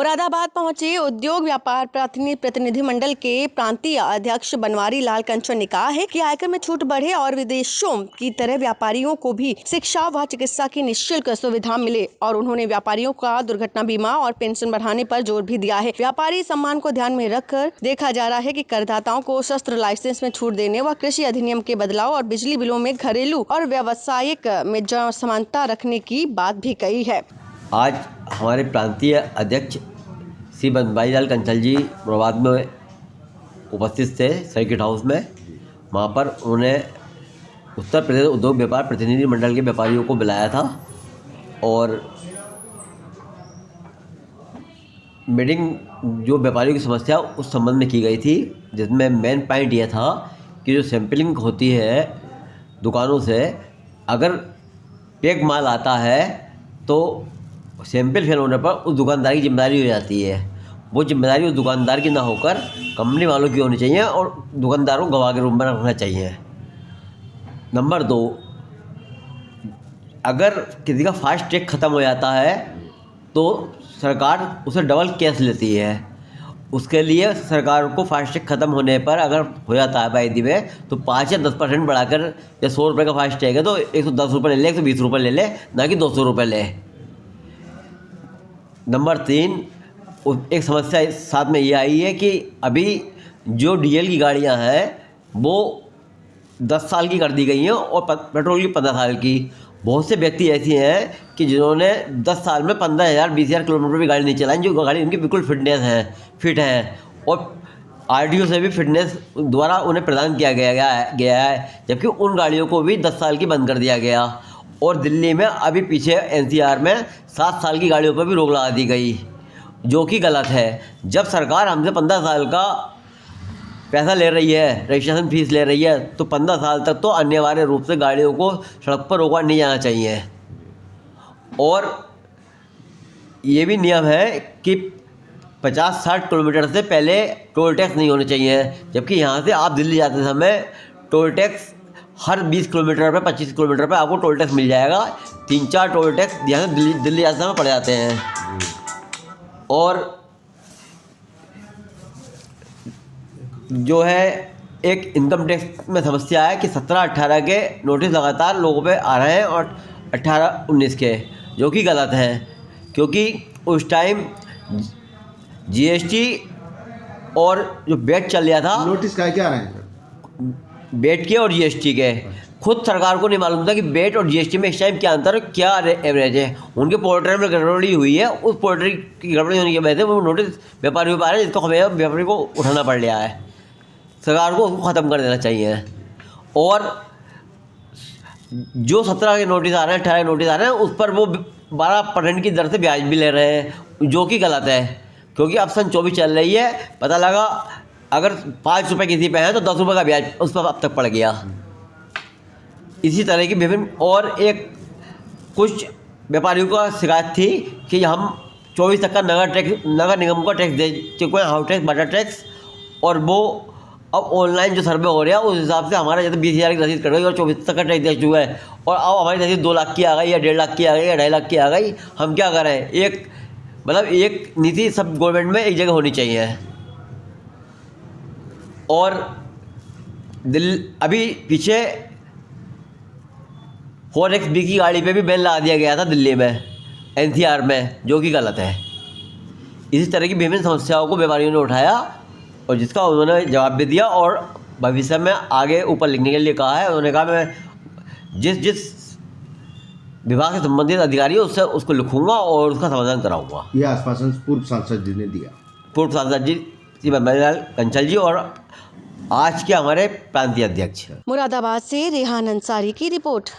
मुरादाबाद पहुंचे उद्योग व्यापार प्रतिनिधिमंडल के प्रांतीय अध्यक्ष बनवारी लाल कंचन ने कहा है कि आयकर में छूट बढ़े और विदेशों की तरह व्यापारियों को भी शिक्षा व चिकित्सा की निःशुल्क सुविधा मिले और उन्होंने व्यापारियों का दुर्घटना बीमा और पेंशन बढ़ाने पर जोर भी दिया है। व्यापारी सम्मान को ध्यान में रखकर देखा जा रहा है कि करदाताओं को शस्त्र लाइसेंस में छूट देने व कृषि अधिनियम के बदलाव और बिजली बिलों में घरेलू और व्यावसायिक में समानता रखने की बात भी कही है। आज हमारे प्रांतीय अध्यक्ष श्री बनवारी लाल कंचल जी मुरादाबाद में उपस्थित थे सर्किट हाउस में। वहाँ पर उन्होंने उत्तर प्रदेश उद्योग व्यापार प्रतिनिधि मंडल के व्यापारियों को बुलाया था और मीटिंग जो व्यापारियों की समस्या उस संबंध में की गई थी, जिसमें मेन पॉइंट यह था कि जो सैंपलिंग होती है दुकानों से, अगर पैक माल आता है तो सैंपल फेल होने पर उस दुकानदार की जिम्मेदारी हो जाती है। वो जिम्मेदारी उस दुकानदार की ना होकर कंपनी वालों की होनी चाहिए और दुकानदारों को गवाह के रूप में रखना चाहिए। नंबर 2, अगर किसी का फास्ट ट्रैक ख़त्म हो जाता है तो सरकार उसे डबल कैश लेती है। उसके लिए सरकार को फास्ट ट्रैक ख़त्म होने पर अगर हो जाता है बाई दी में तो 5 या 10% बढ़ाकर, या 100 रुपये का फास्ट ट्रैक है तो 110 रुपये ले ले, 120 रुपये ले ले, ना कि 200 रुपये ले। नंबर 3, एक समस्या इस साथ में ये आई है कि अभी जो डीजल की गाड़ियां हैं वो 10 साल की कर दी गई हैं और पेट्रोल की 15 साल की। बहुत से व्यक्ति ऐसे हैं कि जिन्होंने 10 साल में 15,000 20,000 किलोमीटर भी गाड़ी नहीं चलाई, जो गाड़ी उनकी बिल्कुल फिट है और आरटीओ से भी फिटनेस द्वारा उन्हें प्रदान किया गया है, जबकि उन गाड़ियों को भी 10 साल की बंद कर दिया गया। और दिल्ली में अभी पीछे एनसीआर में 7 साल की गाड़ियों पर भी रोक लगा दी गई, जो कि गलत है। जब सरकार हमसे 15 साल का पैसा ले रही है, रजिस्ट्रेशन फीस ले रही है, तो 15 साल तक तो अनिवार्य रूप से गाड़ियों को सड़क पर रोका नहीं जाना चाहिए। और ये भी नियम है कि 50-60 किलोमीटर से पहले टोल टैक्स नहीं होने चाहिए, जबकि यहाँ से आप दिल्ली जाते समय टोल टैक्स हर 20 किलोमीटर पे 25 किलोमीटर पे आपको टोल टैक्स मिल जाएगा। 3-4 टोल टैक्स यहाँ से दिल्ली जाते समय पड़ जाते हैं। और जो है एक इनकम टैक्स में समस्या है कि 17-18 के नोटिस लगातार लोगों पे आ रहे हैं और 18-19 के, जो कि गलत है, क्योंकि उस टाइम जीएसटी और जो वेट चल रहा था, नोटिस क्या आ रहे हैं वेट के और जीएसटी के, खुद सरकार को नहीं मालूम था कि वेट और जीएसटी में इस टाइम क्या अंतर है, क्या एवरेज है। उनके पोर्टल में गड़बड़ी हुई है, उस पोर्टल की गड़बड़ी होने की वजह से वो नोटिस व्यापारी पा रहे हैं, जिसको हमें व्यापारी को उठाना पड़ रहा है। सरकार को उसको ख़त्म कर देना चाहिए। और जो 17 के नोटिस आ रहे हैं, 18 के नोटिस आ रहे हैं, उस पर वो 12% की दर से ब्याज भी ले रहे हैं, जो कि गलत है, क्योंकि अब सन 24 चल रही है। पता लगा अगर 5 रुपये किसी पे हैं तो 10 रुपये का ब्याज उस पर अब तक पड़ गया। इसी तरह की विभिन्न और एक कुछ व्यापारियों का शिकायत थी कि हम 24 तक का नगर निगम का टैक्स दे चुके हैं, हाउस टैक्स, वाटर टैक्स, और वो अब ऑनलाइन जो सर्वे हो रहा है उस हिसाब से हमारा जैसे 20,000 की रसीद कट गई और 24 तक का टैक्स दे चुका है, और अब हमारी रसीद 2 लाख की आ गई या 1.5 लाख की आ गई या 2.5 लाख की आ गई। हम क्या करें? एक नीति सब गवर्नमेंट में एक जगह होनी चाहिए। और अभी पीछे 4XB की गाड़ी पे भी बैन लगा दिया गया था दिल्ली में, एनसीआर में, जो कि गलत है। इसी तरह की विभिन्न समस्याओं को व्यापारियों ने उठाया और जिसका उन्होंने जवाब भी दिया और भविष्य में आगे ऊपर लिखने के लिए कहा है। उन्होंने कहा मैं जिस विभाग से संबंधित अधिकारी है उससे उसको लिखूंगा और उसका समाधान कराऊंगा। यह आश्वासन पूर्व सांसद जी ने दिया। पूर्व सांसद जी श्री बनवारी लाल कंचल जी और आज के हमारे प्रांतीय अध्यक्ष। मुरादाबाद से रेहान अंसारी की रिपोर्ट।